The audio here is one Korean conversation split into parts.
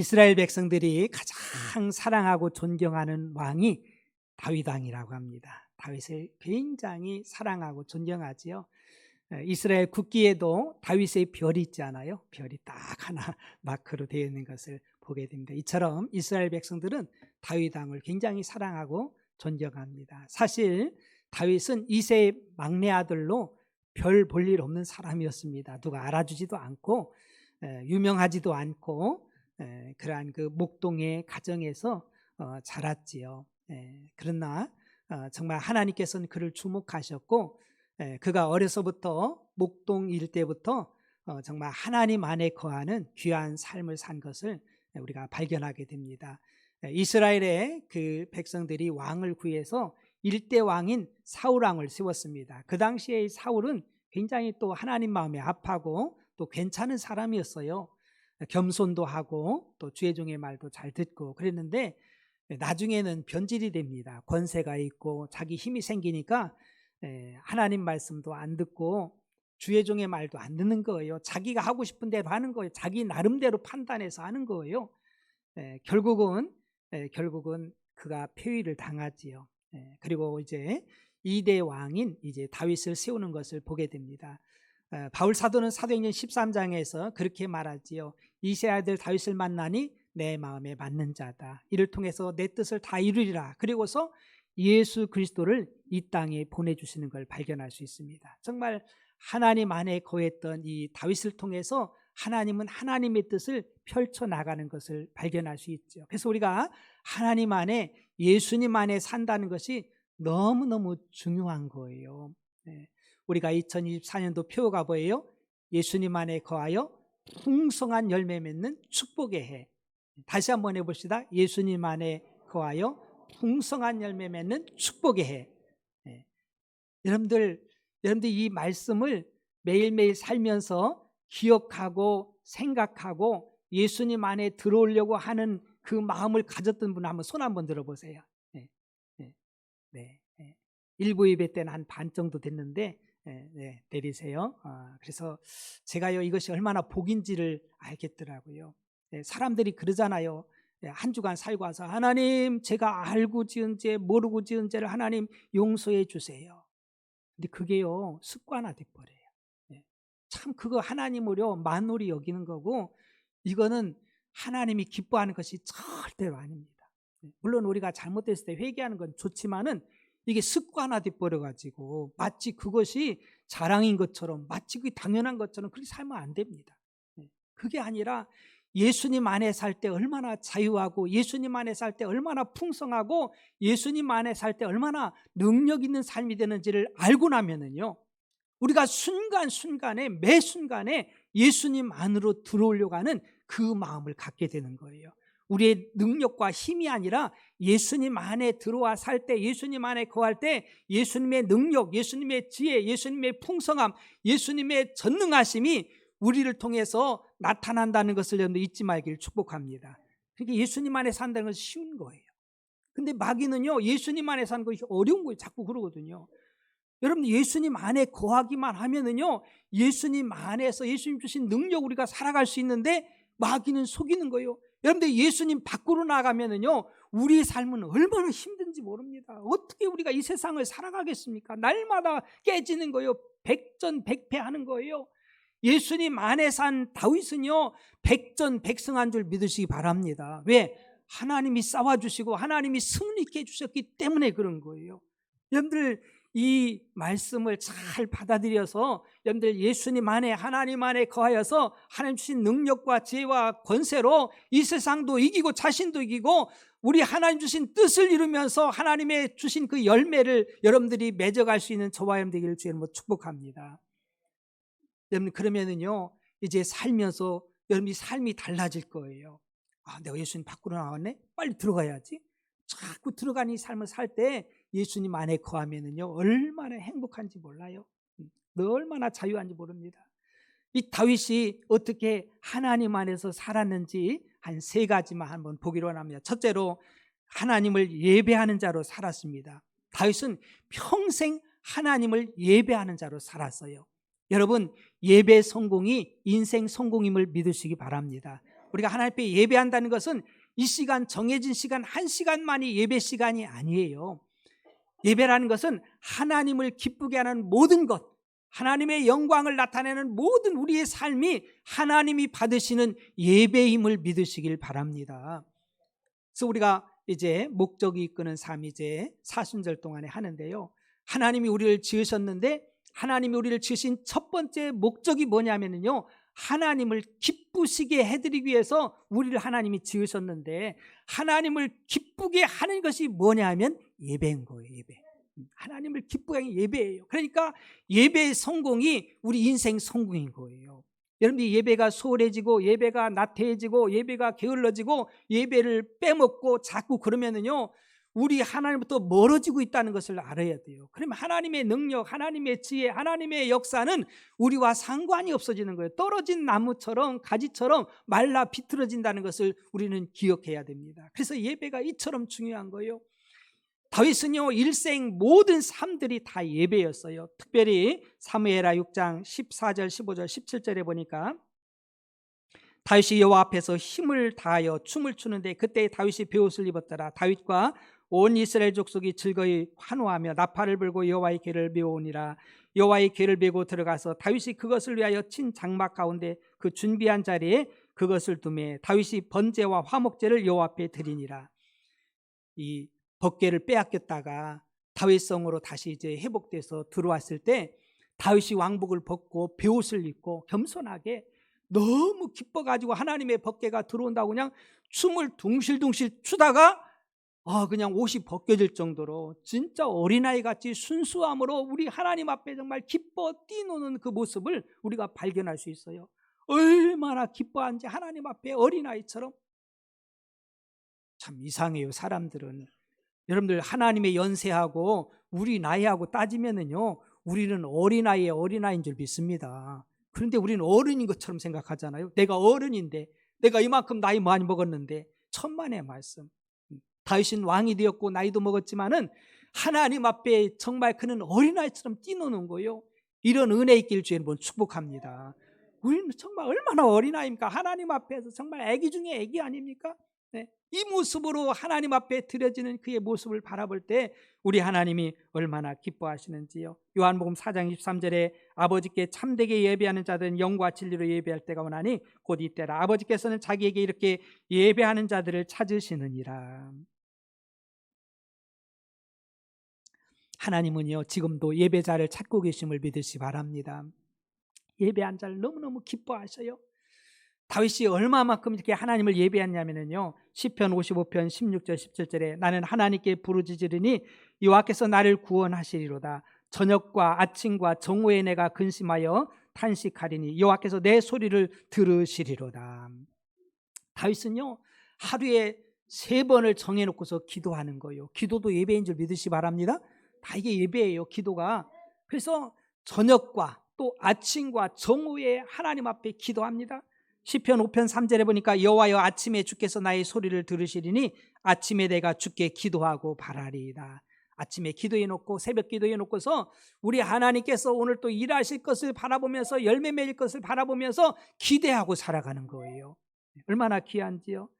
이스라엘 백성들이 가장 사랑하고 존경하는 왕이 다윗 왕이라고 합니다. 다윗을 굉장히 사랑하고 존경하지요. 이스라엘 국기에도 다윗의 별이 있잖아요. 별이 딱 하나 마크로 되어 있는 것을 보게 됩니다. 이처럼 이스라엘 백성들은 다윗 왕을 굉장히 사랑하고 존경합니다. 사실 다윗은 이세의 막내 아들로 별 볼 일 없는 사람이었습니다. 누가 알아주지도 않고 유명하지도 않고 그러한 그 목동의 가정에서 자랐지요. 그러나 정말 하나님께서는 그를 주목하셨고, 그가 어려서부터 목동 일대부터 정말 하나님 안에 거하는 귀한 삶을 산 것을 우리가 발견하게 됩니다. 이스라엘의 그 백성들이 왕을 구해서 일대 왕인 사울 왕을 세웠습니다. 그 당시에 사울은 굉장히 또 하나님 마음에 합하고 또 괜찮은 사람이었어요. 겸손도 하고 또 주의 종의 말도 잘 듣고 그랬는데, 나중에는 변질이 됩니다. 권세가 있고 자기 힘이 생기니까 하나님 말씀도 안 듣고 주의 종의 말도 안 듣는 거예요. 자기가 하고 싶은 대로 하는 거예요. 자기 나름대로 판단해서 하는 거예요. 결국은 그가 폐위를 당하지요. 그리고 이제 2대 왕인 이제 다윗을 세우는 것을 보게 됩니다. 바울 사도는 사도행전 13장에서 그렇게 말하지요. 이세 아들 다윗을 만나니 내 마음에 맞는 자다. 이를 통해서 내 뜻을 다 이루리라. 그리고서 예수 그리스도를 이 땅에 보내주시는 걸 발견할 수 있습니다. 정말 하나님 안에 거했던 이 다윗을 통해서 하나님은 하나님의 뜻을 펼쳐나가는 것을 발견할 수 있죠. 그래서 우리가 하나님 안에, 예수님 안에 산다는 것이 너무너무 중요한 거예요. 우리가 2024년도 표어가 뭐예요? 예수님 안에 거하여 풍성한 열매 맺는 축복의 해. 다시 한번 해봅시다. 예수님 안에 거하여 풍성한 열매 맺는 축복의 해. 여러분들 이 말씀을 매일매일 살면서 기억하고 생각하고 예수님 안에 들어오려고 하는 그 마음을 가졌던 분 한번 손 한번 들어보세요. 일부 예배 때는 한 반 정도 됐는데 내리세요. 그래서 제가요, 이것이 얼마나 복인지를 알겠더라고요. 사람들이 그러잖아요. 한 주간 살고 와서 하나님, 제가 알고 지은 죄, 모르고 지은 죄를 하나님 용서해 주세요. 근데 그게요, 습관화돼 버려요. 참 그거 하나님을요 만홀히 여기는 거고, 이거는 하나님이 기뻐하는 것이 절대로 아닙니다. 물론 우리가 잘못됐을 때 회개하는 건 좋지만은 이게 습관화돼 버려가지고 마치 그것이 자랑인 것처럼, 마치 그게 당연한 것처럼 그렇게 살면 안 됩니다. 그게 아니라 예수님 안에 살 때 얼마나 자유하고, 예수님 안에 살 때 얼마나 풍성하고, 예수님 안에 살 때 얼마나 능력 있는 삶이 되는지를 알고 나면은요, 우리가 순간순간에, 매 순간에 예수님 안으로 들어오려고 하는 그 마음을 갖게 되는 거예요. 우리의 능력과 힘이 아니라 예수님 안에 들어와 살 때, 예수님 안에 거할 때 예수님의 능력, 예수님의 지혜, 예수님의 풍성함, 예수님의 전능하심이 우리를 통해서 나타난다는 것을 여러분들 잊지 말기를 축복합니다. 그러니까 예수님 안에 산다는 것은 쉬운 거예요. 근데 마귀는요, 예수님 안에 사는 것이 어려운 거예요. 자꾸 그러거든요. 여러분, 예수님 안에 거하기만 하면은요, 예수님 안에서 예수님 주신 능력 우리가 살아갈 수 있는데, 마귀는 속이는 거예요. 여러분들, 예수님 밖으로 나가면은요, 우리의 삶은 얼마나 힘든지 모릅니다. 어떻게 우리가 이 세상을 살아가겠습니까? 날마다 깨지는 거예요. 백전백패하는 거예요. 예수님 안에 산 다윗은요, 백전백승한 줄 믿으시기 바랍니다. 왜? 하나님이 싸워주시고 하나님이 승리케 해주셨기 때문에 그런 거예요. 여러분들, 이 말씀을 잘 받아들여서 여러분들 예수님 안에, 하나님 안에 거하여서 하나님 주신 능력과 지혜와 권세로 이 세상도 이기고 자신도 이기고 우리 하나님 주신 뜻을 이루면서 하나님의 주신 그 열매를 여러분들이 맺어갈 수 있는 저와 여러분 되기를 주의 축복합니다. 여러분, 그러면은요, 이제 살면서 여러분이 삶이 달라질 거예요. 내가 예수님 밖으로 나왔네? 빨리 들어가야지. 자꾸 들어가는 이 삶을 살 때 예수님 안에 거하면은요, 얼마나 행복한지 몰라요. 얼마나 자유한지 모릅니다. 이 다윗이 어떻게 하나님 안에서 살았는지 한 3가지만 한번 보기로 합니다. 첫째로, 하나님을 예배하는 자로 살았습니다. 다윗은 평생 하나님을 예배하는 자로 살았어요. 여러분, 예배 성공이 인생 성공임을 믿으시기 바랍니다. 우리가 하나님 앞에 예배한다는 것은 이 시간, 정해진 시간 1시간만이 예배 시간이 아니에요. 예배라는 것은 하나님을 기쁘게 하는 모든 것, 하나님의 영광을 나타내는 모든 우리의 삶이 하나님이 받으시는 예배임을 믿으시길 바랍니다. 그래서 우리가 이제 목적이 이끄는 삶 이제 사순절 동안에 하는데요, 하나님이 우리를 지으셨는데 하나님이 우리를 지으신 첫 번째 목적이 뭐냐면요, 하나님을 기쁘시게 해드리기 위해서 우리를 하나님이 지으셨는데, 하나님을 기쁘게 하는 것이 뭐냐면 예배인 거예요. 예배. 하나님을 기쁘게 하는 게 예배예요. 그러니까 예배의 성공이 우리 인생 성공인 거예요. 여러분들이 예배가 소홀해지고 예배가 나태해지고 예배가 게을러지고 예배를 빼먹고 자꾸 그러면은요, 우리 하나님부터 멀어지고 있다는 것을 알아야 돼요. 그러면 하나님의 능력, 하나님의 지혜, 하나님의 역사는 우리와 상관이 없어지는 거예요. 떨어진 나무처럼 가지처럼 말라 비틀어진다는 것을 우리는 기억해야 됩니다. 그래서 예배가 이처럼 중요한 거예요. 다윗은요, 일생 모든 삶들이 다 예배였어요. 특별히 사무엘하 6장 14절, 15절, 17절에 보니까 다윗이 여호와 앞에서 힘을 다하여 춤을 추는데 그때 다윗이 베옷을 입었더라. 다윗과 온 이스라엘 족속이 즐거이 환호하며 나팔을 불고 여호와의 궤를 메우니라. 여호와의 궤를 메고 들어가서 다윗이 그것을 위하여 친 장막 가운데 그 준비한 자리에 그것을 두매 다윗이 번제와 화목제를 여호와 앞에 드리니라. 이 법궤를 빼앗겼다가 다윗성으로 다시 이제 회복돼서 들어왔을 때 다윗이 왕복을 벗고 베옷을 입고 겸손하게 너무 기뻐가지고 하나님의 법궤가 들어온다고 그냥 춤을 둥실둥실 추다가 그냥 옷이 벗겨질 정도로 진짜 어린아이 같이 순수함으로 우리 하나님 앞에 정말 기뻐 뛰노는 그 모습을 우리가 발견할 수 있어요. 얼마나 기뻐한지 하나님 앞에 어린아이처럼. 참 이상해요, 사람들은. 여러분들 하나님의 연세하고 우리 나이하고 따지면은요, 우리는 어린아이인 줄 믿습니다. 그런데 우리는 어른인 것처럼 생각하잖아요. 내가 어른인데, 내가 이만큼 나이 많이 먹었는데. 천만의 말씀. 다윗은 왕이 되었고 나이도 먹었지만은 하나님 앞에 정말 그는 어린아이처럼 뛰노는 거예요. 이런 은혜 있길 주에 한번 축복합니다. 우리는 정말 얼마나 어린아이입니까? 하나님 앞에서 정말 애기 중에 애기 아닙니까? 네. 이 모습으로 하나님 앞에 드려지는 그의 모습을 바라볼 때 우리 하나님이 얼마나 기뻐하시는지요. 요한복음 4장 23절에 아버지께 참되게 예배하는 자들은 영과 진리로 예배할 때가 오나니 곧 이때라. 아버지께서는 자기에게 이렇게 예배하는 자들을 찾으시느니라. 하나님은요, 지금도 예배자를 찾고 계심을 믿으시 바랍니다. 예배한 자를 너무너무 기뻐하셔요. 다윗이 얼마만큼 이렇게 하나님을 예배했냐면요, 시편 55편 16절 17절에 나는 하나님께 부르짖으리니 여호와께서 나를 구원하시리로다. 저녁과 아침과 정오에 내가 근심하여 탄식하리니 여호와께서 내 소리를 들으시리로다. 다윗은요, 하루에 3번을 정해놓고서 기도하는 거예요. 기도도 예배인 줄 믿으시 바랍니다. 다 이게 예배예요, 기도가. 그래서 저녁과 또 아침과 정오에 하나님 앞에 기도합니다. 시편 5편 3절에 보니까 여호와여 아침에 주께서 나의 소리를 들으시리니 아침에 내가 주께 기도하고 바라리이다. 아침에 기도해 놓고 새벽 기도해 놓고서 우리 하나님께서 오늘 또 일하실 것을 바라보면서 열매 맺을 것을 바라보면서 기대하고 살아가는 거예요. 얼마나 귀한지요.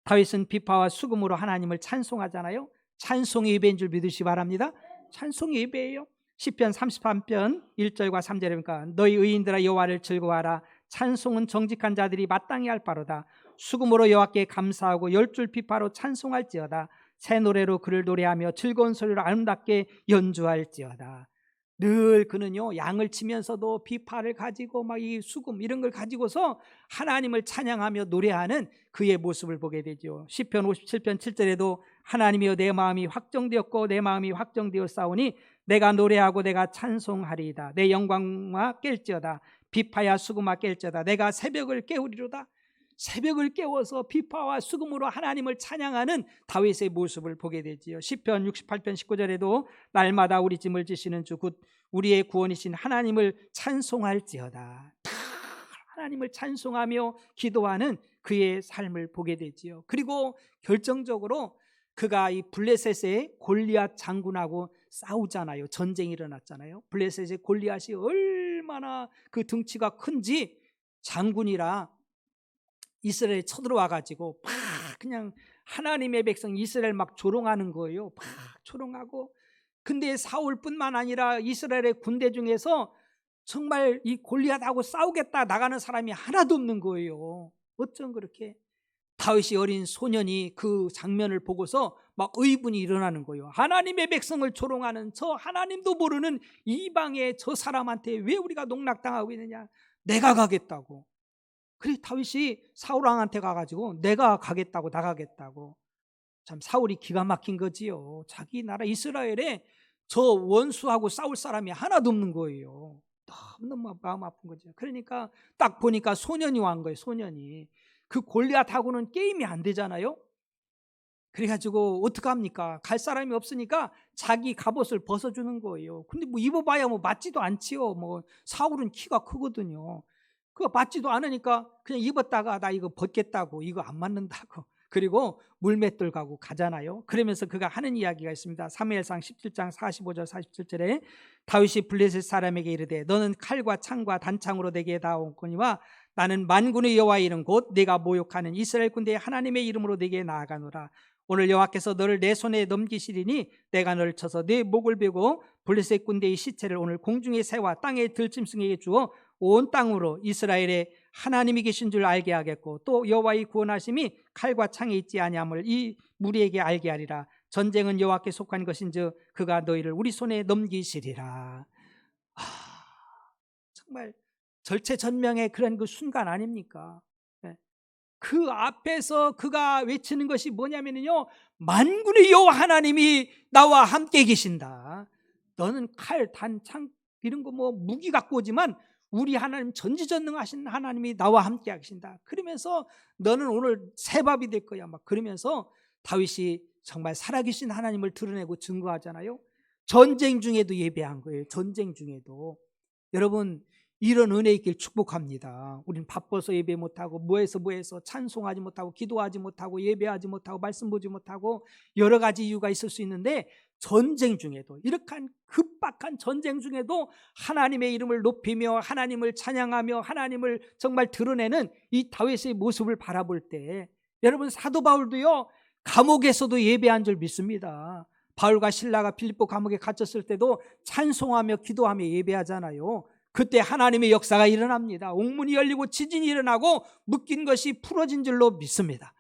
다윗은 비파와 수금으로 하나님을 찬송하잖아요. 찬송의 예배인 줄 믿으시 바랍니다. 찬송의 예배예요. 시편 33편 1절과 3절에 보니까 너희 의인들아 여호와를 즐거워하라. 찬송은 정직한 자들이 마땅히 할 바로다. 수금으로 여호와께 감사하고 10줄 비파로 찬송할지어다. 새 노래로 그를 노래하며 즐거운 소리로 아름답게 연주할지어다. 늘 그는요, 양을 치면서도 비파를 가지고 막 이 수금 이런 걸 가지고서 하나님을 찬양하며 노래하는 그의 모습을 보게 되죠. 시편 57편 7절에도 하나님이여 내 마음이 확정되었고 내 마음이 확정되었사오니 내가 노래하고 내가 찬송하리이다. 내 영광과 깰지어다. 비파야 수금아 깰지어다. 내가 새벽을 깨우리로다. 새벽을 깨워서 비파와 수금으로 하나님을 찬양하는 다윗의 모습을 보게 되지요. 시편 68편 19절에도 날마다 우리 짐을 지시는 주 곧 우리의 구원이신 하나님을 찬송할지어다. 하나님을 찬송하며 기도하는 그의 삶을 보게 되지요. 그리고 결정적으로 그가 이 블레셋의 골리앗 장군하고 싸우잖아요. 전쟁이 일어났잖아요. 블레셋의 골리앗이 얼마나 그 등치가 큰지 장군이라 이스라엘에 쳐들어와 가지고 막 그냥 하나님의 백성 이스라엘 막 조롱하는 거예요. 막 조롱하고. 근데 사울뿐만 아니라 이스라엘의 군대 중에서 정말 이 골리앗하고 싸우겠다 나가는 사람이 하나도 없는 거예요. 어쩜 그렇게. 다윗이 어린 소년이 그 장면을 보고서 막 의분이 일어나는 거예요. 하나님의 백성을 조롱하는 저 하나님도 모르는 이방의 저 사람한테 왜 우리가 농락당하고 있느냐. 내가 가겠다고. 그래서 다윗이 사울왕한테 가가지고 내가 가겠다고 나가겠다고. 참 사울이 기가 막힌 거지요. 자기 나라 이스라엘에 저 원수하고 싸울 사람이 하나도 없는 거예요. 너무 마음 아픈 거죠. 그러니까 딱 보니까 소년이 왔는 거예요. 소년이. 그 골리앗하고는 게임이 안 되잖아요. 그래가지고 어떡합니까? 갈 사람이 없으니까 자기 갑옷을 벗어주는 거예요. 근데 뭐 입어봐야 뭐 맞지도 않지요. 뭐 사울은 키가 크거든요. 그거 맞지도 않으니까 그냥 입었다가 나 이거 벗겠다고, 이거 안 맞는다고. 그리고 물맷돌 가고 가잖아요. 그러면서 그가 하는 이야기가 있습니다. 사무엘상 17장 45절 47절에 다윗이 블레셋 사람에게 이르되 너는 칼과 창과 단창으로 내게 나오거니와 나는 만군의 여호와의 이름 곧 내가 모욕하는 이스라엘 군대의 하나님의 이름으로 내게 나아가노라. 오늘 여호와께서 너를 내 손에 넘기시리니 내가 너를 쳐서 내 목을 베고 블레셋 군대의 시체를 오늘 공중의 새와 땅의 들짐승에게 주어 온 땅으로 이스라엘의 하나님이 계신 줄 알게 하겠고 또 여호와의 구원하심이 칼과 창에 있지 아니함을 이 무리에게 알게 하리라. 전쟁은 여호와께 속한 것인즉 그가 너희를 우리 손에 넘기시리라. 정말 절체절명의 그런 그 순간 아닙니까? 그 앞에서 그가 외치는 것이 뭐냐면요, 만군의 여호와 하나님이 나와 함께 계신다. 너는 칼, 단, 창 이런 거 뭐 무기 갖고 오지만 우리 하나님 전지전능하신 하나님이 나와 함께 하신다. 그러면서 너는 오늘 새 밥이 될 거야. 막 그러면서 다윗이 정말 살아계신 하나님을 드러내고 증거하잖아요. 전쟁 중에도 예배한 거예요. 전쟁 중에도. 여러분 이런 은혜 있길 축복합니다. 우리는 바빠서 예배 못하고 뭐해서 찬송하지 못하고 기도하지 못하고 예배하지 못하고 말씀 보지 못하고 여러 가지 이유가 있을 수 있는데 전쟁 중에도 이렇게 급박한 전쟁 중에도 하나님의 이름을 높이며 하나님을 찬양하며 하나님을 정말 드러내는 이 다윗의 모습을 바라볼 때 여러분 사도 바울도요 감옥에서도 예배한 줄 믿습니다. 바울과 실라가 빌립보 감옥에 갇혔을 때도 찬송하며 기도하며 예배하잖아요. 그때 하나님의 역사가 일어납니다. 옥문이 열리고 지진이 일어나고 묶인 것이 풀어진 줄로 믿습니다.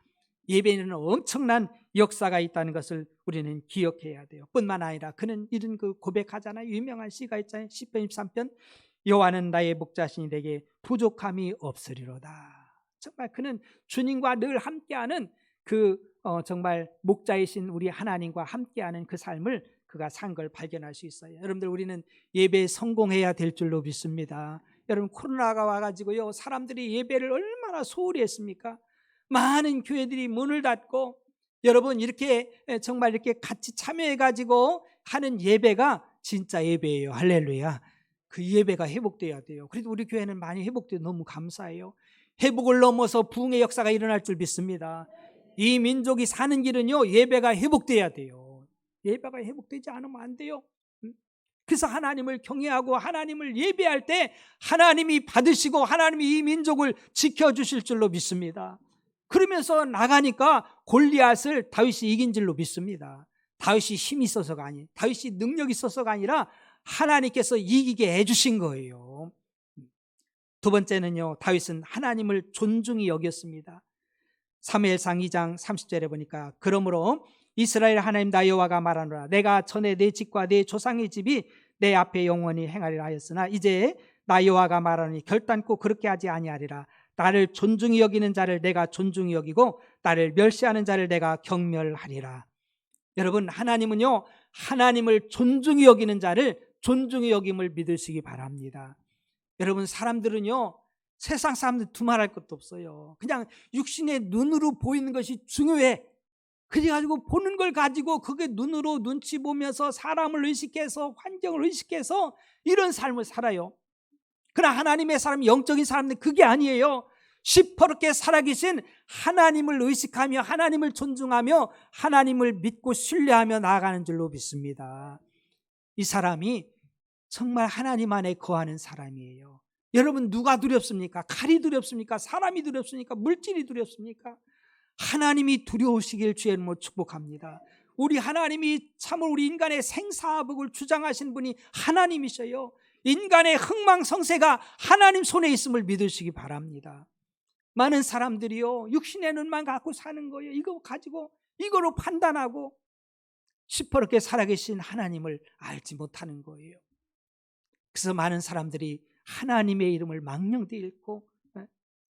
예배에는 엄청난 역사가 있다는 것을 우리는 기억해야 돼요. 뿐만 아니라 그는 이런 그 고백하잖아요. 유명한 시가 있잖아요. 시편 23편 여호와는 나의 목자시니 내게 부족함이 없으리로다. 정말 그는 주님과 늘 함께하는 정말 목자이신 우리 하나님과 함께하는 그 삶을 그가 산 걸 발견할 수 있어요. 여러분들 우리는 예배에 성공해야 될 줄로 믿습니다. 여러분 코로나가 와가지고요 사람들이 예배를 얼마나 소홀히 했습니까? 많은 교회들이 문을 닫고 여러분 이렇게 정말 이렇게 같이 참여해가지고 하는 예배가 진짜 예배예요. 할렐루야. 그 예배가 회복돼야 돼요. 그래도 우리 교회는 많이 회복돼서 너무 감사해요. 회복을 넘어서 부흥의 역사가 일어날 줄 믿습니다. 이 민족이 사는 길은요 예배가 회복돼야 돼요. 예배가 회복되지 않으면 안 돼요. 그래서 하나님을 경외하고 하나님을 예배할 때 하나님이 받으시고 하나님이 이 민족을 지켜주실 줄로 믿습니다. 그러면서 나가니까 골리앗을 다윗이 이긴 줄로 믿습니다. 다윗이 힘이 있어서가 아니, 다윗이 능력이 있어서가 아니라 하나님께서 이기게 해주신 거예요. 두 번째는요, 다윗은 하나님을 존중히 여겼습니다. 사무엘상 2장 30절에 보니까 그러므로 이스라엘 하나님 나 여호와가 말하노라 내가 전에 내 집과 내 조상의 집이 내 앞에 영원히 행하리라 하였으나 이제 나 여호와가 말하노니 결단코 그렇게 하지 아니하리라. 나를 존중히 여기는 자를 내가 존중히 여기고 나를 멸시하는 자를 내가 경멸하리라. 여러분 하나님은요 하나님을 존중히 여기는 자를 존중히 여김을 믿으시기 바랍니다. 여러분 사람들은요 세상 사람들 두말할 것도 없어요. 그냥 육신의 눈으로 보이는 것이 중요해. 그래가지고 보는 걸 가지고 그게 눈으로 눈치 보면서 사람을 의식해서 환경을 의식해서 이런 삶을 살아요. 그러나 하나님의 사람, 영적인 사람들은 그게 아니에요. 시퍼렇게 살아계신 하나님을 의식하며 하나님을 존중하며 하나님을 믿고 신뢰하며 나아가는 줄로 믿습니다. 이 사람이 정말 하나님 안에 거하는 사람이에요. 여러분 누가 두렵습니까? 칼이 두렵습니까? 사람이 두렵습니까? 물질이 두렵습니까? 하나님이 두려우시길 주의 이름으로 축복합니다. 우리 하나님이 참으로 우리 인간의 생사복을 주장하신 분이 하나님이셔요. 인간의 흥망성쇠가 하나님 손에 있음을 믿으시기 바랍니다. 많은 사람들이요, 육신의 눈만 갖고 사는 거예요. 이거 가지고 이거로 판단하고 시퍼렇게 살아계신 하나님을 알지 못하는 거예요. 그래서 많은 사람들이 하나님의 이름을 망령되이 읽고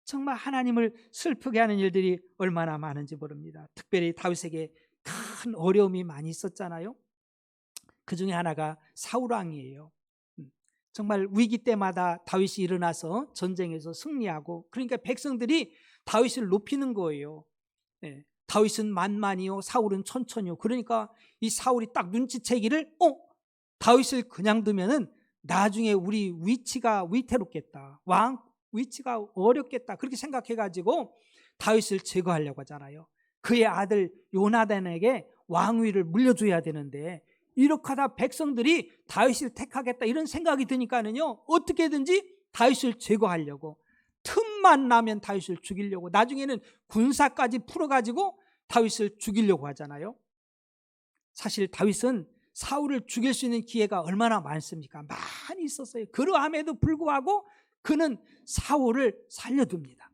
정말 하나님을 슬프게 하는 일들이 얼마나 많은지 모릅니다. 특별히 다윗에게 큰 어려움이 많이 있었잖아요. 그 중에 하나가 사울왕이에요. 정말 위기 때마다 다윗이 일어나서 전쟁에서 승리하고, 그러니까 백성들이 다윗을 높이는 거예요. 다윗은 만만이요 사울은 천천히요. 그러니까 이 사울이 딱 눈치채기를 다윗을 그냥 두면은 나중에 우리 위치가 위태롭겠다, 왕 위치가 어렵겠다, 그렇게 생각해가지고 다윗을 제거하려고 하잖아요. 그의 아들 요나단에게 왕위를 물려줘야 되는데, 이렇게 하다 백성들이 다윗을 택하겠다 이런 생각이 드니까는요, 어떻게든지 다윗을 제거하려고, 틈만 나면 다윗을 죽이려고, 나중에는 군사까지 풀어가지고 다윗을 죽이려고 하잖아요. 사실 다윗은 사울을 죽일 수 있는 기회가 얼마나 많습니까? 많이 있었어요. 그러함에도 불구하고 그는 사울을 살려둡니다.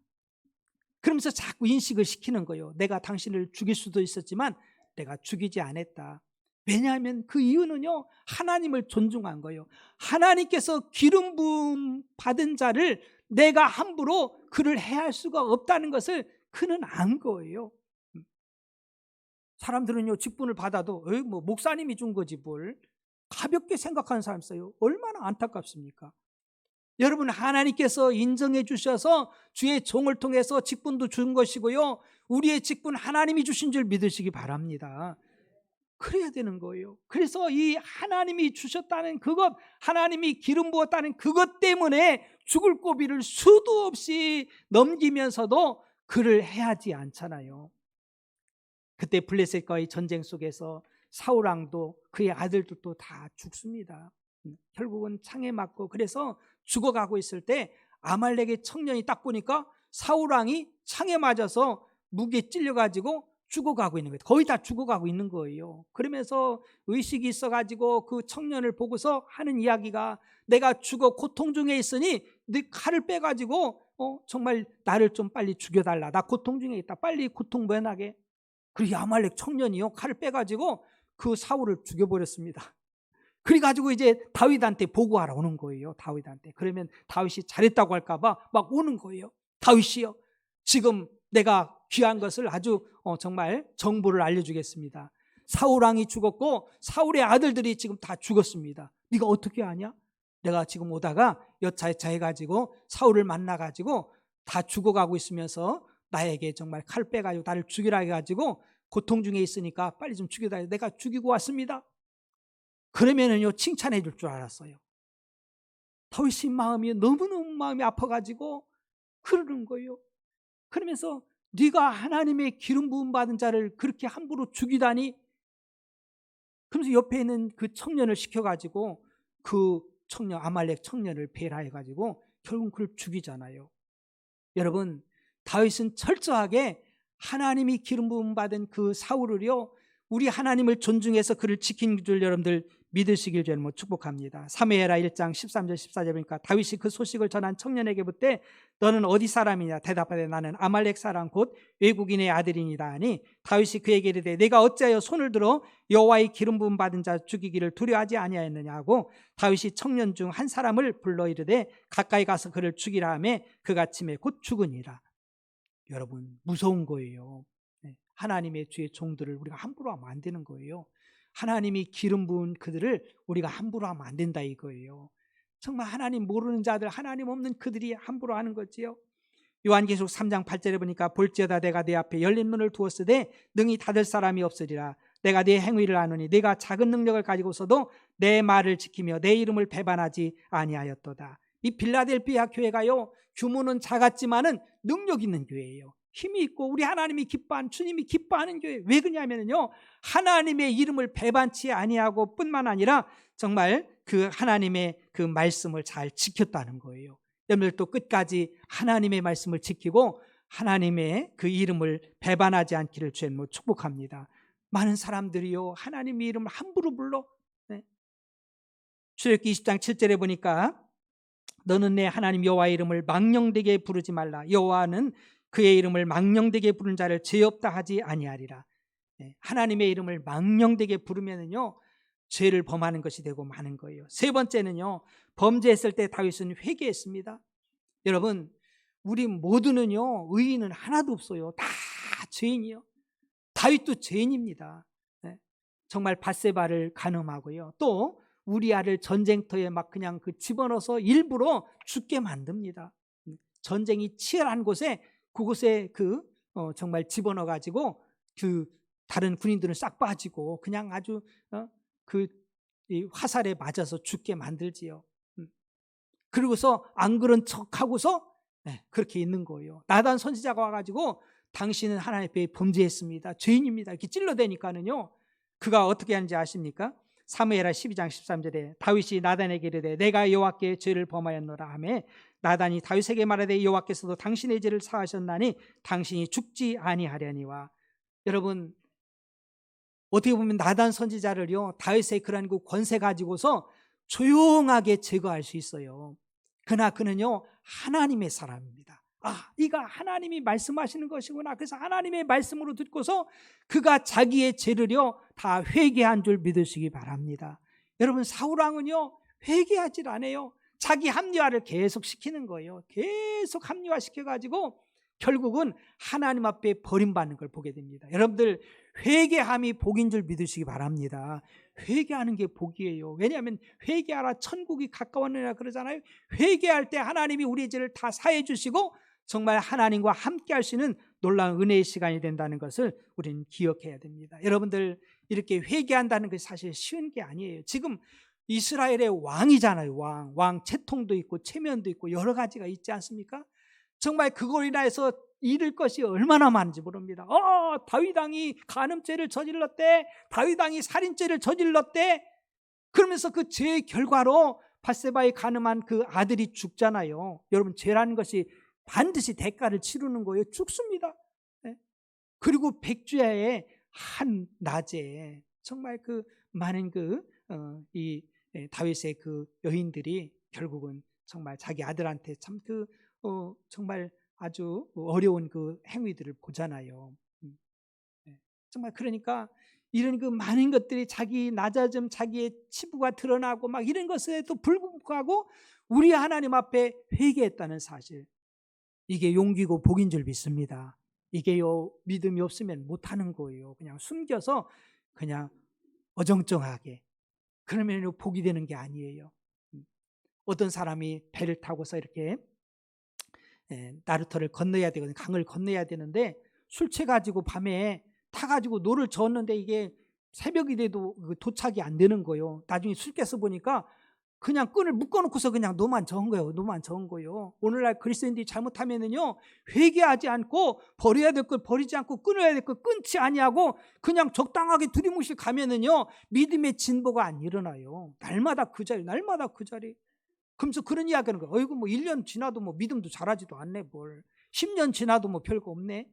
그러면서 자꾸 인식을 시키는 거예요. 내가 당신을 죽일 수도 있었지만 내가 죽이지 않았다. 왜냐하면 그 이유는요, 하나님을 존중한 거예요. 하나님께서 기름 부음 받은 자를 내가 함부로 그를 해할 수가 없다는 것을 그는 안 거예요. 사람들은요, 직분을 받아도 뭐 목사님이 준 거지 뭘, 가볍게 생각하는 사람 있어요. 얼마나 안타깝습니까? 여러분, 하나님께서 인정해 주셔서 주의 종을 통해서 직분도 준 것이고요, 우리의 직분 하나님이 주신 줄 믿으시기 바랍니다. 그래야 되는 거예요. 그래서 이 하나님이 주셨다는 그것, 하나님이 기름 부었다는 그것 때문에 죽을 고비를 수도 없이 넘기면서도 그를 해하지 않잖아요. 그때 블레셋과의 전쟁 속에서 사울왕도 그의 아들들도 다 죽습니다. 결국은 창에 맞고, 그래서 죽어가고 있을 때 아말렉의 청년이 딱 보니까 사울왕이 창에 맞아서 무기에 찔려가지고 죽어가고 있는 거예요. 거의 다 죽어가고 있는 거예요. 그러면서 의식이 있어가지고 그 청년을 보고서 하는 이야기가, 내가 죽어 고통 중에 있으니 네 칼을 빼가지고 정말 나를 좀 빨리 죽여달라. 나 고통 중에 있다. 빨리 고통 면하게. 그리고 아말렉 청년이요, 칼을 빼가지고 그 사울을 죽여버렸습니다. 그래가지고 이제 다윗한테 보고하러 오는 거예요. 다윗한테. 그러면 다윗이 잘했다고 할까봐 막 오는 거예요. 다윗이요, 지금 내가 귀한 것을 아주 정말 정보를 알려주겠습니다. 사울왕이 죽었고 사울의 아들들이 지금 다 죽었습니다. 네가 어떻게 아냐? 내가 지금 오다가 여차여차해가지고 사울을 만나가지고 다 죽어가고 있으면서 나에게 정말 칼 빼가지고 나를 죽이라 해가지고 고통 중에 있으니까 빨리 좀 죽여달라. 내가 죽이고 왔습니다. 그러면은요, 칭찬해 줄 줄 알았어요. 다윗의 마음이 너무너무 마음이 아파가지고 그러는 거예요. 그러면서 네가 하나님의 기름 부음 받은 자를 그렇게 함부로 죽이다니. 그러면서 옆에 있는 그 청년을 시켜가지고 그 청년, 아말렉 청년을 배라해가지고 결국 그를 죽이잖아요. 여러분, 다윗은 철저하게 하나님이 기름 부음 받은 그 사울을요, 우리 하나님을 존중해서 그를 지킨 줄 여러분들 믿으시길 저는 축복합니다. 사무엘하 1장 13절 14절 보니까 다윗이 그 소식을 전한 청년에게 묻되 너는 어디 사람이냐? 대답하되 나는 아말렉 사람 곧 외국인의 아들이니라 하니 다윗이 그에게 이르되 내가 어찌하여 손을 들어 여호와의 기름 부음 받은 자 죽이기를 두려워하지 아니하였느냐 하고 다윗이 청년 중 한 사람을 불러 이르되 가까이 가서 그를 죽이라 하매 그가 침에 곧 죽으니라. 여러분, 무서운 거예요. 하나님의 주의 종들을 우리가 함부로 하면 안 되는 거예요. 하나님이 기름 부은 그들을 우리가 함부로 하면 안 된다 이거예요. 정말 하나님 모르는 자들, 하나님 없는 그들이 함부로 하는 거지요. 요한계시록 3장 8절에 보니까 볼지어다 내가 내 앞에 열린 문을 두었으되 능히 닫을 사람이 없으리라. 내가 네 행위를 아노니 네가 작은 능력을 가지고서도 내 말을 지키며 내 이름을 배반하지 아니하였도다. 이 빌라델피아 교회가요, 규모는 작았지만은 능력 있는 교회예요. 힘이 있고 우리 하나님이 기뻐하는, 주님이 기뻐하는 교회. 왜 그러냐면요, 하나님의 이름을 배반치 아니하고 뿐만 아니라 정말 그 하나님의 그 말씀을 잘 지켰다는 거예요. 여러분들 또 끝까지 하나님의 말씀을 지키고 하나님의 그 이름을 배반하지 않기를 주님으로 축복합니다. 많은 사람들이요 하나님의 이름을 함부로 불러. 출애굽기 20장 7절에 보니까 너는 내 하나님 여호와의 이름을 망령되게 부르지 말라. 여호와는 그의 이름을 망령되게 부른 자를 죄 없다 하지 아니하리라. 하나님의 이름을 망령되게 부르면은요 죄를 범하는 것이 되고 마는 거예요. 세 번째는요, 범죄했을 때 다윗은 회개했습니다. 여러분, 우리 모두는요 의인은 하나도 없어요. 다 죄인이요. 다윗도 죄인입니다. 정말 밧세바를 간음하고요, 또 우리아를 전쟁터에 막 그냥 그 집어넣어서 일부러 죽게 만듭니다. 전쟁이 치열한 곳에 그곳에 정말 집어넣어 가지고 그 다른 군인들은 싹 빠지고 그냥 아주 이 화살에 맞아서 죽게 만들지요. 그러고서 안 그런 척하고서 그렇게 있는 거예요. 나단 선지자가 와가지고 당신은 하나님 앞에 범죄했습니다, 죄인입니다, 이렇게 찔러대니까는요 그가 어떻게 하는지 아십니까? 사무엘하 12장 13절에 다윗이 나단에게 이르되 내가 여호와께 죄를 범하였노라 하며 나단이 다윗에게 말하되 여호와께서도 당신의 죄를 사하셨나니 당신이 죽지 아니하려니와. 여러분, 어떻게 보면 나단 선지자를요 다윗의 그런 그 권세 가지고서 조용하게 제거할 수 있어요. 그러나 그는요 하나님의 사람입니다. 이가 하나님이 말씀하시는 것이구나. 그래서 하나님의 말씀으로 듣고서 그가 자기의 죄를요 다 회개한 줄 믿으시기 바랍니다. 여러분, 사울왕은요 회개하질 않아요. 자기 합리화를 계속 시키는 거예요. 계속 합리화 시켜가지고 결국은 하나님 앞에 버림받는 걸 보게 됩니다. 여러분들, 회개함이 복인 줄 믿으시기 바랍니다. 회개하는 게 복이에요. 왜냐하면 회개하라 천국이 가까웠느냐 그러잖아요. 회개할 때 하나님이 우리의 죄를 다 사해 주시고 정말 하나님과 함께 할 수 있는 놀라운 은혜의 시간이 된다는 것을 우리는 기억해야 됩니다. 여러분들, 이렇게 회개한다는 것이 사실 쉬운 게 아니에요. 지금 이스라엘의 왕이잖아요. 왕 채통도 있고 체면도 있고 여러 가지가 있지 않습니까? 정말 그걸로 인해서 잃을 것이 얼마나 많은지 모릅니다. 다윗 왕이 간음죄를 저질렀대, 다윗 왕이 살인죄를 저질렀대. 그러면서 그 죄의 결과로 밧세바의 간음한 그 아들이 죽잖아요. 여러분, 죄라는 것이 반드시 대가를 치르는 거예요. 죽습니다. 그리고 백주야의 한 낮에 정말 그 많은 다윗의 그 여인들이 결국은 정말 자기 아들한테 참 정말 아주 어려운 그 행위들을 보잖아요. 정말 그러니까 이런 그 많은 것들이 자기 낮아짐, 자기의 치부가 드러나고 막 이런 것에도 불구하고 우리 하나님 앞에 회개했다는 사실, 이게 용기고 복인 줄 믿습니다. 이게요 믿음이 없으면 못하는 거예요. 그냥 숨겨서 그냥 어정쩡하게 그러면 복이 되는 게 아니에요. 어떤 사람이 배를 타고서 이렇게 나루터를 건너야 되거든요. 강을 건너야 되는데 술 취해가지고 밤에 타가지고 노를 저었는데 이게 새벽이 돼도 도착이 안 되는 거예요. 나중에 술 깨서 보니까 그냥 끈을 묶어놓고서 그냥 노만 저은 거예요. 오늘날 그리스도인들이 잘못하면은요 회개하지 않고 버려야 될 걸 버리지 않고 끊어야 될 걸 끊지 아니하고 그냥 적당하게 두리뭉실 가면은요 믿음의 진보가 안 일어나요. 날마다 그 자리. 그러면서 그런 이야기하는 거예요. 어이구, 1년 지나도 믿음도 자라지도 않네, 뭘. 10년 지나도 별거 없네.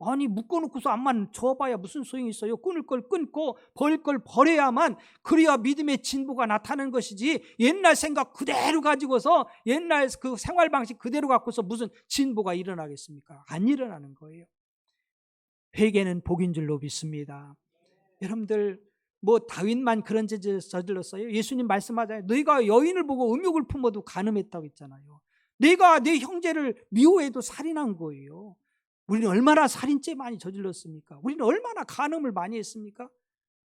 아니, 묶어놓고서 암만 줘봐야 무슨 소용이 있어요. 끊을 걸 끊고 버릴 걸 버려야만, 그래야 믿음의 진보가 나타나는 것이지, 옛날 생각 그대로 가지고서 옛날 그 생활 방식 그대로 갖고서 무슨 진보가 일어나겠습니까? 안 일어나는 거예요. 회개는 복인 줄로 믿습니다. 여러분들, 다윗만 그런 죄를 저질렀어요? 예수님 말씀하잖아요. 너희가 여인을 보고 음욕을 품어도 간음했다고 했잖아요. 내가 내 형제를 미워해도 살인한 거예요. 우리는 얼마나 살인죄 많이 저질렀습니까? 우리는 얼마나 간음을 많이 했습니까?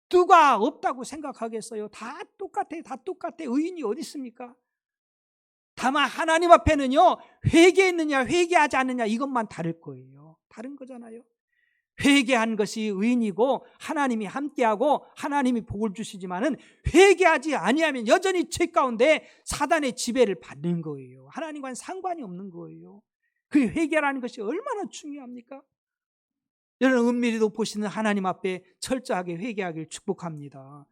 누가 없다고 생각하겠어요? 다 똑같아. 의인이 어디 있습니까? 다만 하나님 앞에는요 회개했느냐 회개하지 않느냐 이것만 다를 거예요. 다른 거잖아요. 회개한 것이 의인이고 하나님이 함께하고 하나님이 복을 주시지만은 회개하지 아니하면 여전히 죄 가운데 사단의 지배를 받는 거예요. 하나님과는 상관이 없는 거예요. 그 회개라는 것이 얼마나 중요합니까? 여러분, 은밀히도 보시는 하나님 앞에 철저하게 회개하길 축복합니다.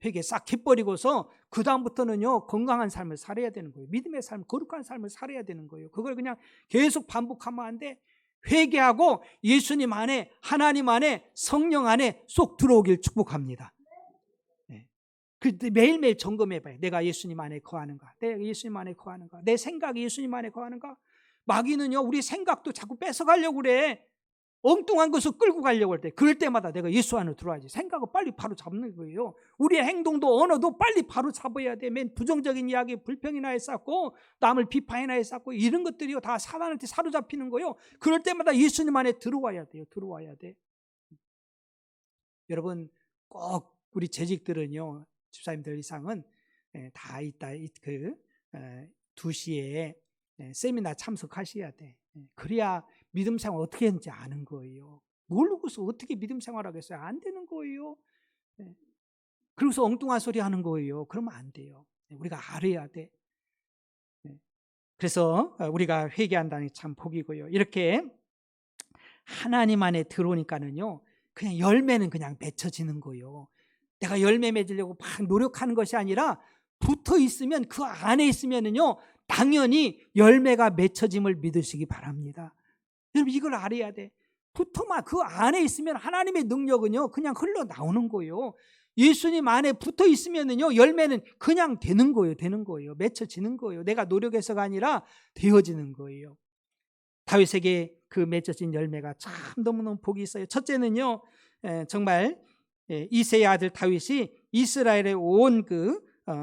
회개 싹 해버리고서 그 다음부터는요 건강한 삶을 살아야 되는 거예요. 믿음의 삶, 거룩한 삶을 살아야 되는 거예요. 그걸 그냥 계속 반복하면 안 돼. 회개하고 예수님 안에, 하나님 안에, 성령 안에 쏙 들어오길 축복합니다. 매일매일 점검해봐요. 내가 예수님 안에 거하는가? 내가 예수님 안에 거하는가? 내 생각이 예수님 안에 거하는가? 마귀는요 우리 생각도 자꾸 뺏어가려고 그래. 엉뚱한 것을 끌고 가려고 할 때, 그럴 때마다 내가 예수 안으로 들어와야지. 생각을 빨리 바로 잡는 거예요. 우리의 행동도 언어도 빨리 바로 잡아야 돼. 맨 부정적인 이야기, 불평이나 했었고 남을 비판이나 했었고 이런 것들이 다 사단한테 사로잡히는 거예요. 그럴 때마다 예수님 안에 들어와야 돼요. 들어와야 돼. 여러분 꼭 우리 재직들은요, 집사님들 이상은 다 있다. 2시에 세미나 참석하셔야 돼. 그래야 믿음 생활 어떻게 했는지 아는 거예요. 모르고서 어떻게 믿음 생활하겠어요? 안 되는 거예요. 그래서 엉뚱한 소리 하는 거예요. 그러면 안 돼요. 우리가 알아야 돼. 그래서 우리가 회개한다는 게 참 복이고요. 이렇게 하나님 안에 들어오니까는요, 그냥 열매는 그냥 맺혀지는 거예요. 내가 열매 맺으려고 막 노력하는 것이 아니라 붙어 있으면, 그 안에 있으면은요 당연히 열매가 맺혀짐을 믿으시기 바랍니다. 여러분 이걸 알아야 돼. 붙어만 그 안에 있으면 하나님의 능력은요 그냥 흘러나오는 거예요. 예수님 안에 붙어 있으면은요 열매는 그냥 되는 거예요. 맺혀지는 거예요. 내가 노력해서가 아니라 되어지는 거예요. 다윗에게 그 맺혀진 열매가 참 너무너무 복이 있어요. 첫째는요, 정말 이새의 아들 다윗이 이스라엘의 온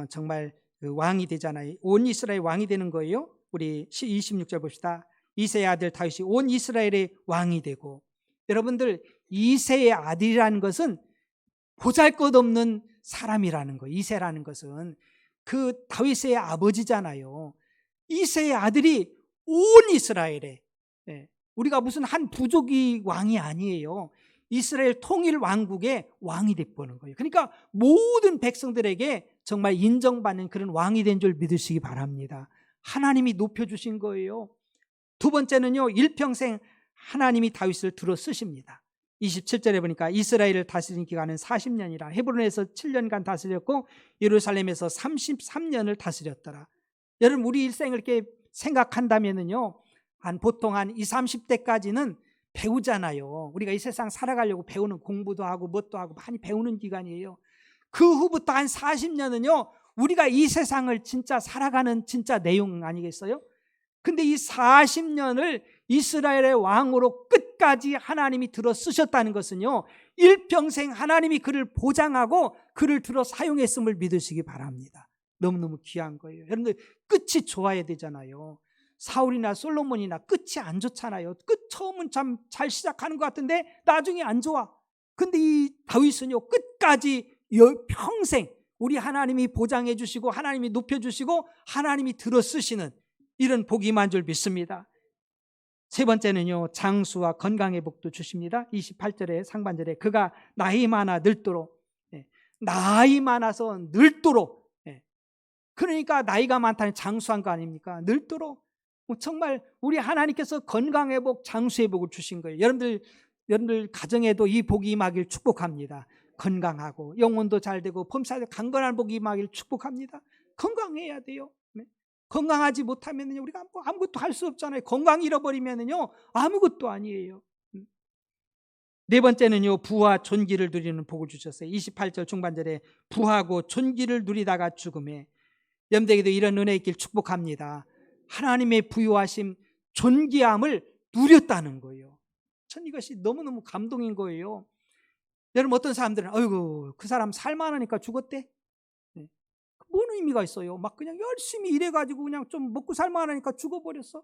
정말 그 왕이 되잖아요. 온 이스라엘 왕이 되는 거예요. 우리 26절 봅시다. 이새의 아들 다윗이 온 이스라엘의 왕이 되고, 여러분들 이새의 아들이라는 것은 보잘것없는 사람이라는 거예요. 이새라는 것은 그 다윗의 아버지잖아요. 이새의 아들이 온 이스라엘에, 우리가 무슨 한 부족이 왕이 아니에요. 이스라엘 통일 왕국의 왕이 되는 거예요. 그러니까 모든 백성들에게 정말 인정받는 그런 왕이 된 줄 믿으시기 바랍니다. 하나님이 높여주신 거예요. 두 번째는요, 일평생 하나님이 다윗을 들어 쓰십니다. 27절에 보니까 이스라엘을 다스린 기간은 40년이라. 헤브론에서 7년간 다스렸고 예루살렘에서 33년을 다스렸더라. 여러분 우리 일생을 이렇게 생각한다면은요, 보통 한 20, 30대까지는 배우잖아요. 우리가 이 세상 살아가려고 배우는, 공부도 하고 뭣도 하고 많이 배우는 기간이에요. 그 후부터 한 40년은요 우리가 이 세상을 진짜 살아가는 진짜 내용 아니겠어요? 근데 이 40년을 이스라엘의 왕으로 끝까지 하나님이 들어 쓰셨다는 것은요, 일평생 하나님이 그를 보장하고 그를 들어 사용했음을 믿으시기 바랍니다. 너무너무 귀한 거예요. 여러분들 끝이 좋아야 되잖아요. 사울이나 솔로몬이나 끝이 안 좋잖아요. 처음은 참 잘 시작하는 것 같은데 나중에 안 좋아. 근데 이 다윗은요 끝까지 평생 우리 하나님이 보장해 주시고 하나님이 높여 주시고 하나님이 들어 쓰시는 이런 복이 임한 줄 믿습니다. 세 번째는요, 장수와 건강의 복도 주십니다. 28절에 상반절에 그가 나이 많아 늙도록, 나이 많아서 늙도록, 그러니까 나이가 많다는 장수한 거 아닙니까? 늙도록. 정말 우리 하나님께서 건강의 복, 장수의 복을 주신 거예요. 여러분들 가정에도 이 복이 임하길 축복합니다. 건강하고 영혼도 잘 되고 범사에 강건한 복이 임하길 축복합니다. 건강해야 돼요. 건강하지 못하면 우리가 아무것도 할 수 없잖아요. 건강 잃어버리면요 아무것도 아니에요. 네 번째는요, 부와 존귀를 누리는 복을 주셨어요. 28절 중반절에 부하고 존귀를 누리다가 죽음에. 여러분들에게도 이런 은혜 있길 축복합니다. 하나님의 부유하심, 존귀함을 누렸다는 거예요. 전 이것이 너무너무 감동인 거예요. 여러분 어떤 사람들은 아이고 그 사람 살만하니까 죽었대? 뭔 의미가 있어요? 막 그냥 열심히 일해가지고 그냥 좀 먹고 살만하니까 죽어버렸어?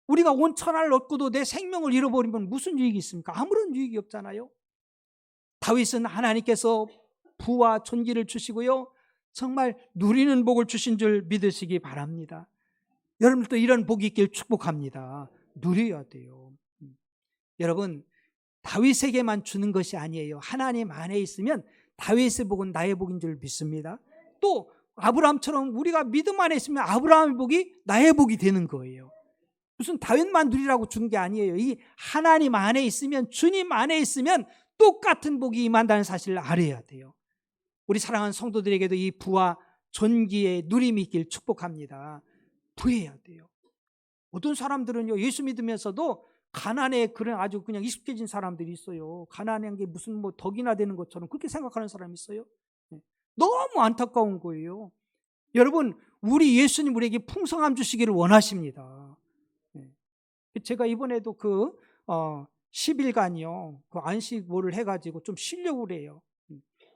우리가 온 천하를 얻고도 내 생명을 잃어버리면 무슨 유익이 있습니까? 아무런 유익이 없잖아요. 다윗은 하나님께서 부와 존귀를 주시고요, 정말 누리는 복을 주신 줄 믿으시기 바랍니다. 여러분들도 이런 복이 있길 축복합니다. 누려야 돼요. 여러분 다윗에게만 주는 것이 아니에요. 하나님 안에 있으면 다윗의 복은 나의 복인 줄 믿습니다. 또 아브라함처럼 우리가 믿음 안에 있으면 아브라함의 복이 나의 복이 되는 거예요. 무슨 다윗만 누리라고 준 게 아니에요. 이 하나님 안에 있으면, 주님 안에 있으면 똑같은 복이 임한다는 사실을 알아야 돼요. 우리 사랑하는 성도들에게도 이 부와 존귀의 누림이 있길 축복합니다. 부해야 돼요. 어떤 사람들은요, 예수 믿으면서도 가난에 그런 아주 그냥 익숙해진 사람들이 있어요. 가난한 게 무슨 뭐 덕이나 되는 것처럼 그렇게 생각하는 사람이 있어요. 너무 안타까운 거예요. 여러분, 우리 예수님 우리에게 풍성함 주시기를 원하십니다. 제가 이번에도 10일간이요, 그 안식 뭐를 해가지고 좀 쉬려고 그래요.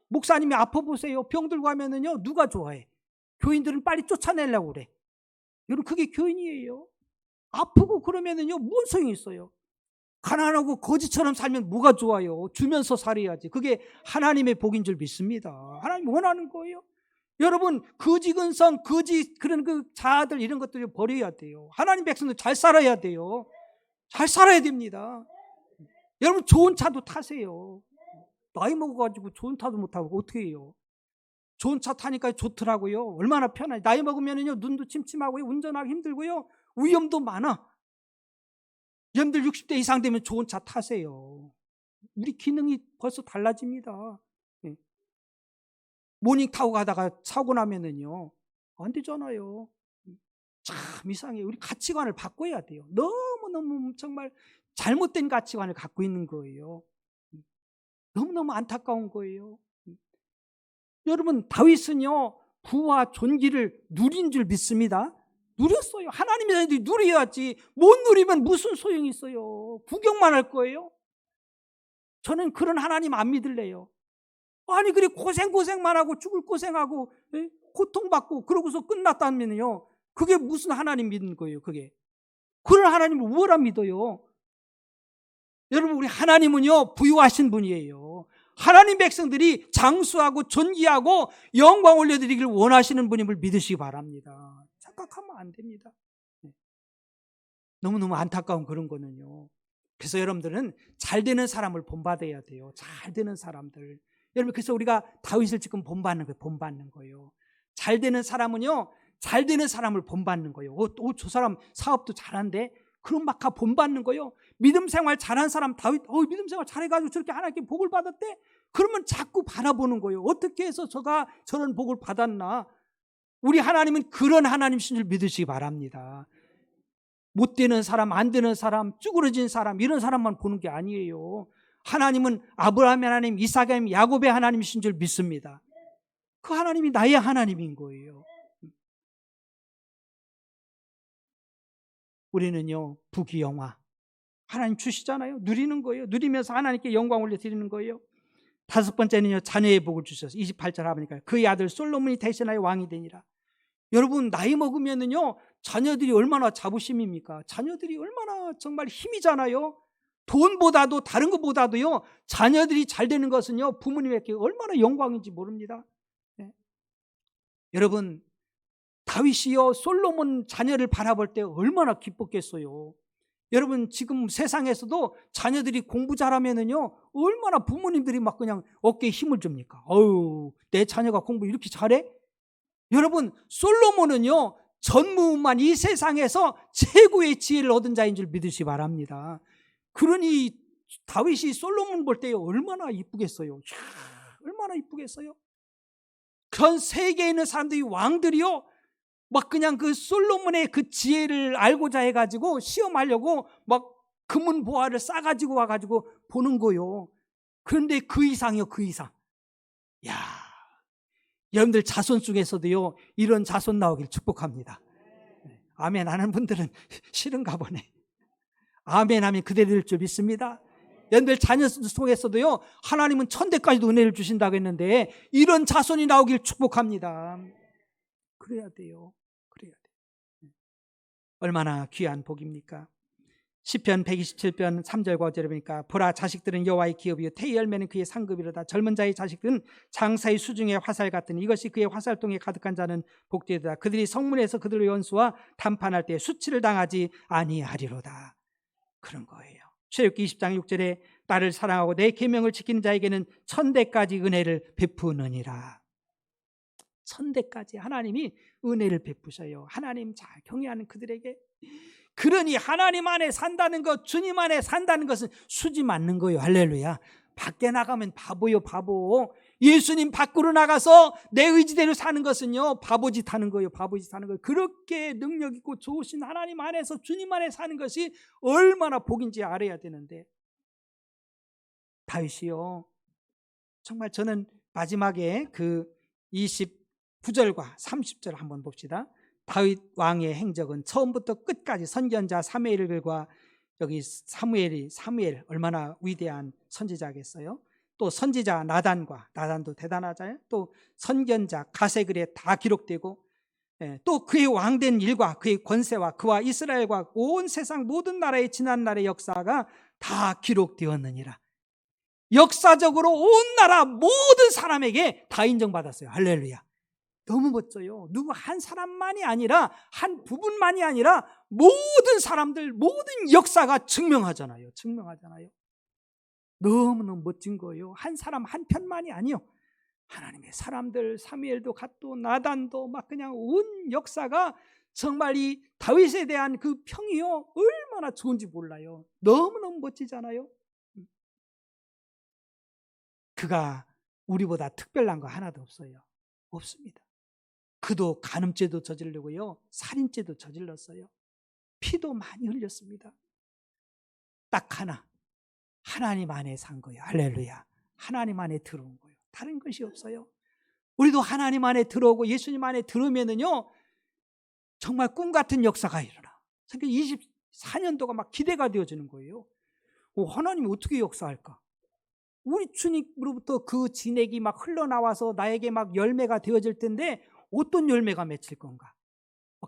목사님이 아파 보세요. 병 들고 하면은요, 누가 좋아해? 교인들은 빨리 쫓아내려고 그래. 여러분, 그게 교인이에요. 아프고 그러면은요, 뭔 소용이 있어요? 가난하고 거지처럼 살면 뭐가 좋아요? 주면서 살아야지. 그게 하나님의 복인 줄 믿습니다. 하나님 원하는 거예요. 여러분, 거지근성, 그런 그 자아들 이런 것들을 버려야 돼요. 하나님 백성들 잘 살아야 돼요. 잘 살아야 됩니다. 여러분, 좋은 차도 타세요. 나이 먹어가지고 좋은 차도 못 타고 어떻게 해요? 좋은 차 타니까 좋더라고요. 얼마나 편해. 나이 먹으면은요, 눈도 침침하고요, 운전하기 힘들고요, 위험도 많아. 여러분들 60대 이상 되면 좋은 차 타세요. 우리 기능이 벌써 달라집니다. 모닝 타고 가다가 사고 나면은요, 안 되잖아요. 참 이상해요. 우리 가치관을 바꿔야 돼요. 너무너무 정말 잘못된 가치관을 갖고 있는 거예요. 너무너무 안타까운 거예요. 여러분, 다윗은요, 부와 존귀를 누린 줄 믿습니다. 누렸어요. 하나님이 누려야지. 못 누리면 무슨 소용이 있어요? 구경만 할 거예요? 저는 그런 하나님 안 믿을래요. 아니, 그래 고생만 하고 죽을 고생하고 고통받고 그러고서 끝났다면요, 그게 무슨 하나님 믿는 거예요? 그게 그런 하나님을 뭐라 믿어요? 여러분, 우리 하나님은요, 부유하신 분이에요. 하나님 백성들이 장수하고 존귀하고 영광 올려드리길 원하시는 분임을 믿으시기 바랍니다. 착각하면 안 됩니다. 너무너무 안타까운 그런 거는요. 그래서 여러분들은 잘 되는 사람을 본받아야 돼요. 잘 되는 사람들. 여러분, 그래서 우리가 다윗을 지금 본받는 거예요. 잘 되는 사람은요, 잘 되는 사람을 본받는 거예요. 저 사람 사업도 잘한데? 그럼 막 본받는 거예요. 믿음 생활 잘한 사람 다윗, 믿음 생활 잘해가지고 저렇게 하나님께 복을 받았대? 그러면 자꾸 바라보는 거예요. 어떻게 해서 저가 저런 복을 받았나? 우리 하나님은 그런 하나님이신 줄 믿으시기 바랍니다. 못 되는 사람, 안 되는 사람, 쭈그러진 사람, 이런 사람만 보는 게 아니에요. 하나님은 아브라함의 하나님, 이삭의 하나님, 야곱의 하나님이신 줄 믿습니다. 그 하나님이 나의 하나님인 거예요. 우리는요, 부귀영화 하나님 주시잖아요. 누리는 거예요. 누리면서 하나님께 영광 올려드리는 거예요. 다섯 번째는요, 자녀의 복을 주셔서 28절 하니까 그의 아들 솔로몬이 대신하여 왕이 되니라. 여러분, 나이 먹으면은요, 자녀들이 얼마나 자부심입니까? 자녀들이 얼마나 정말 힘이잖아요. 돈보다도 다른 것보다도요, 자녀들이 잘 되는 것은요, 부모님에게 얼마나 영광인지 모릅니다. 네. 여러분, 다윗이요, 솔로몬 자녀를 바라볼 때 얼마나 기뻤겠어요. 여러분, 지금 세상에서도 자녀들이 공부 잘하면은요, 얼마나 부모님들이 막 그냥 어깨에 힘을 줍니까? 내 자녀가 공부 이렇게 잘해? 여러분, 솔로몬은요, 전무후무한 이 세상에서 최고의 지혜를 얻은 자인 줄 믿으시기 바랍니다. 그러니 다윗이 솔로몬 볼 때 얼마나 이쁘겠어요. 얼마나 이쁘겠어요. 전 세계에 있는 사람들이, 왕들이요, 막 그냥 그 솔로몬의 그 지혜를 알고자 해가지고 시험하려고 막 금은 보화를 싸가지고 와가지고 보는 거요. 그런데 그 이상이요, 그 이상. 야, 여러분들 자손 중에서도요, 이런 자손 나오길 축복합니다. 아멘 하는 분들은 싫은가 보네. 아멘 하면 그대로 될 줄 믿습니다. 여러분들 자녀 속에서도요, 하나님은 천대까지도 은혜를 주신다고 했는데 이런 자손이 나오길 축복합니다. 그래야 돼요. 그래야 돼요. 얼마나 귀한 복입니까? 시편 127편 3절과 5절에 보니까 보라, 자식들은 여호와의 기업이요 태의 열매는 그의 상급이로다. 젊은 자의 자식들은 장사의 수중의 화살 같으니 이것이 그의 화살통에 가득한 자는 복되다. 그들이 성문에서 그들의 원수와談판할 때 수치를 당하지 아니하리로다. 그런 거예요. 출애굽기 20장 6절에 나를 사랑하고 내 계명을 지키는 자에게는 천대까지 은혜를 베푸느니라. 천대까지 하나님이 은혜를 베푸셔요. 하나님 잘 경외하는 그들에게. 그러니 하나님 안에 산다는 것, 주님 안에 산다는 것은 수지 맞는 거예요. 할렐루야. 밖에 나가면 바보요, 바보. 예수님 밖으로 나가서 내 의지대로 사는 것은요, 바보짓 하는 거예요, 바보짓 하는 거예요. 그렇게 능력 있고 좋으신 하나님 안에서 주님 안에 사는 것이 얼마나 복인지 알아야 되는데, 다윗이요, 정말 저는 마지막에 그 29절과 30절 한번 봅시다. 다윗 왕의 행적은 처음부터 끝까지 선지자 사무엘과 여기 사무엘 얼마나 위대한 선지자겠어요. 또 선지자 나단도 대단하잖아요. 또 선견자 가세글에 다 기록되고, 또 그의 왕된 일과 그의 권세와 그와 이스라엘과 온 세상 모든 나라의 지난 날의 역사가 다 기록되었느니라. 역사적으로 온 나라 모든 사람에게 다 인정받았어요. 할렐루야. 너무 멋져요. 누구 한 사람만이 아니라, 한 부분만이 아니라 모든 사람들, 모든 역사가 증명하잖아요. 너무너무 멋진 거예요. 한 사람 한 편만이 아니요, 하나님의 사람들, 사무엘도 갓도 나단도 막 그냥 온 역사가 정말 이 다윗에 대한 그 평이요, 얼마나 좋은지 몰라요. 너무너무 멋지잖아요. 그가 우리보다 특별한 거 하나도 없어요. 없습니다. 그도 간음죄도 저지르고요, 살인죄도 저질렀어요. 피도 많이 흘렸습니다. 딱 하나, 하나님 안에 산 거예요. 할렐루야. 하나님 안에 들어온 거예요. 다른 것이 없어요. 우리도 하나님 안에 들어오고 예수님 안에 들어오면은요, 정말 꿈 같은 역사가 일어나. 24년도가 막 기대가 되어지는 거예요. 하나님이 어떻게 역사할까? 우리 주님으로부터 그 진액이 막 흘러나와서 나에게 막 열매가 되어질 텐데 어떤 열매가 맺힐 건가?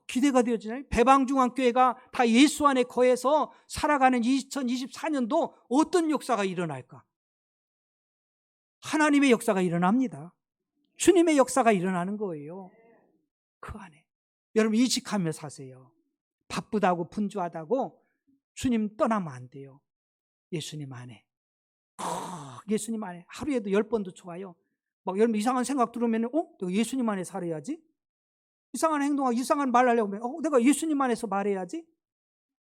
기대가 되어지나요? 배방중앙교회가 다 예수 안에 거해서 살아가는 2024년도 어떤 역사가 일어날까? 하나님의 역사가 일어납니다. 주님의 역사가 일어나는 거예요. 그 안에 여러분 이직하며 사세요. 바쁘다고 분주하다고 주님 떠나면 안 돼요. 예수님 안에, 예수님 안에 하루에도 10번도 좋아요. 막 여러분 이상한 생각 들으면 내가 예수님 안에 살아야지. 이상한 행동하고 이상한 말 하려고 하면 내가 예수님 안에서 말해야지.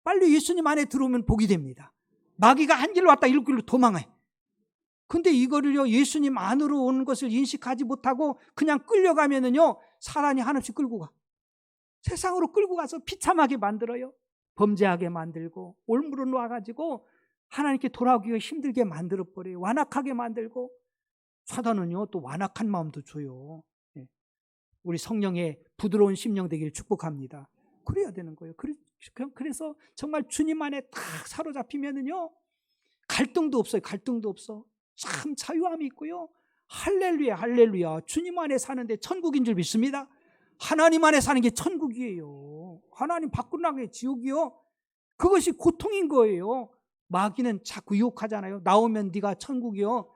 빨리 예수님 안에 들어오면 복이 됩니다. 마귀가 한 길로 왔다 일곱 길로 도망해. 근데 이거를요, 예수님 안으로 오는 것을 인식하지 못하고 그냥 끌려가면은요, 사단이 한없이 끌고 가. 세상으로 끌고 가서 비참하게 만들어요. 범죄하게 만들고 올무로 놓아가지고 하나님께 돌아오기가 힘들게 만들어버려요. 완악하게 만들고. 사단은요, 또 완악한 마음도 줘요. 우리 성령의 부드러운 심령 되기를 축복합니다. 그래야 되는 거예요. 그래서 정말 주님 안에 딱 사로잡히면은요, 갈등도 없어요. 갈등도 없어. 참 자유함이 있고요. 할렐루야, 할렐루야. 주님 안에 사는데 천국인 줄 믿습니다. 하나님 안에 사는 게 천국이에요. 하나님 밖으로 나가는 게 지옥이요. 그것이 고통인 거예요. 마귀는 자꾸 유혹하잖아요. 나오면 네가 천국이요.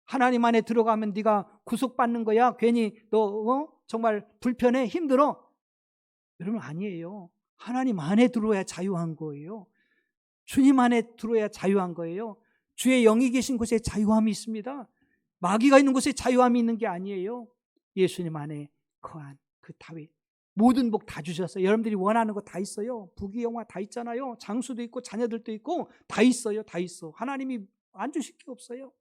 하나님 안에 들어가면 네가 구속받는 거야. 괜히 너 정말 불편해, 힘들어. 여러분 아니에요. 하나님 안에 들어야 자유한 거예요. 주님 안에 들어야 자유한 거예요. 주의 영이 계신 곳에 자유함이 있습니다. 마귀가 있는 곳에 자유함이 있는 게 아니에요. 예수님 안에 거한 그 다윗, 모든 복 다 주셨어요. 여러분들이 원하는 거 다 있어요. 부귀 영화 다 있잖아요. 장수도 있고 자녀들도 있고 다 있어요. 다 있어. 하나님이 안 주실 게 없어요.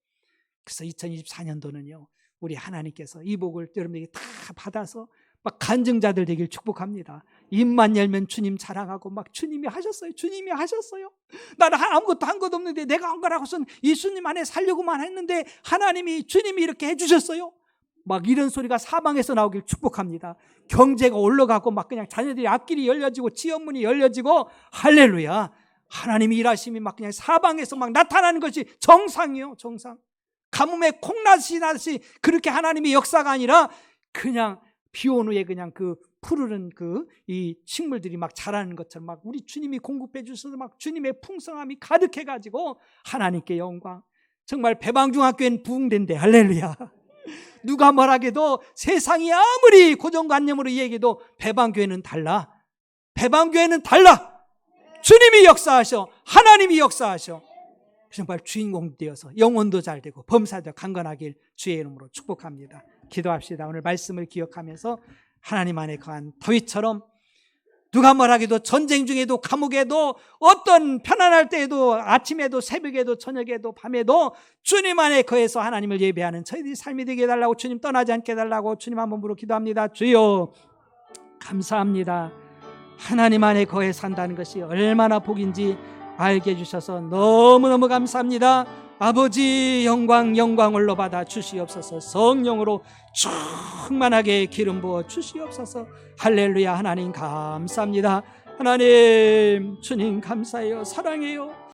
그래서 2024년도는요, 우리 하나님께서 이 복을 여러분에게 다 받아서 막 간증자들 되길 축복합니다. 입만 열면 주님 자랑하고 막 주님이 하셨어요. 주님이 하셨어요. 나는 아무것도 한 것도 없는데 내가 한 거라고선 예수님 안에 살려고만 했는데 하나님이, 주님이 이렇게 해주셨어요. 막 이런 소리가 사방에서 나오길 축복합니다. 경제가 올라가고 막 그냥 자녀들이 앞길이 열려지고 지연문이 열려지고, 할렐루야. 하나님이 일하심이 막 그냥 사방에서 막 나타나는 것이 정상이요. 정상. 가뭄에 콩나시 나듯이 그렇게 하나님의 역사가 아니라 그냥 비 온 후에 그냥 그 푸르른 이 식물들이 막 자라는 것처럼 막 우리 주님이 공급해 주셔서 막 주님의 풍성함이 가득해 가지고 하나님께 영광. 정말 배방중학교에는 부흥된대. 할렐루야. 누가 뭐라해도 세상이 아무리 고정관념으로 얘기해도 배방교회는 달라. 배방교회는 달라. 주님이 역사하셔. 하나님이 역사하셔. 정말 주인공 되어서 영혼도 잘 되고 범사도 강건하길 주의 이름으로 축복합니다. 기도합시다. 오늘 말씀을 기억하면서 하나님 안에 거한 다윗처럼 누가 뭐라해도 전쟁 중에도 감옥에도 어떤 편안할 때에도 아침에도 새벽에도 저녁에도 밤에도 주님 안에 거해서 하나님을 예배하는 저희들이 삶이 되게 해달라고 주님 떠나지 않게 해달라고 주님 한 번으로 기도합니다. 주여 감사합니다. 하나님 안에 거해 산다는 것이 얼마나 복인지 알게 해주셔서 너무너무 감사합니다. 아버지 영광 올려받아 주시옵소서. 성령으로 충만하게 기름 부어 주시옵소서. 할렐루야. 하나님 감사합니다. 하나님 주님 감사해요. 사랑해요.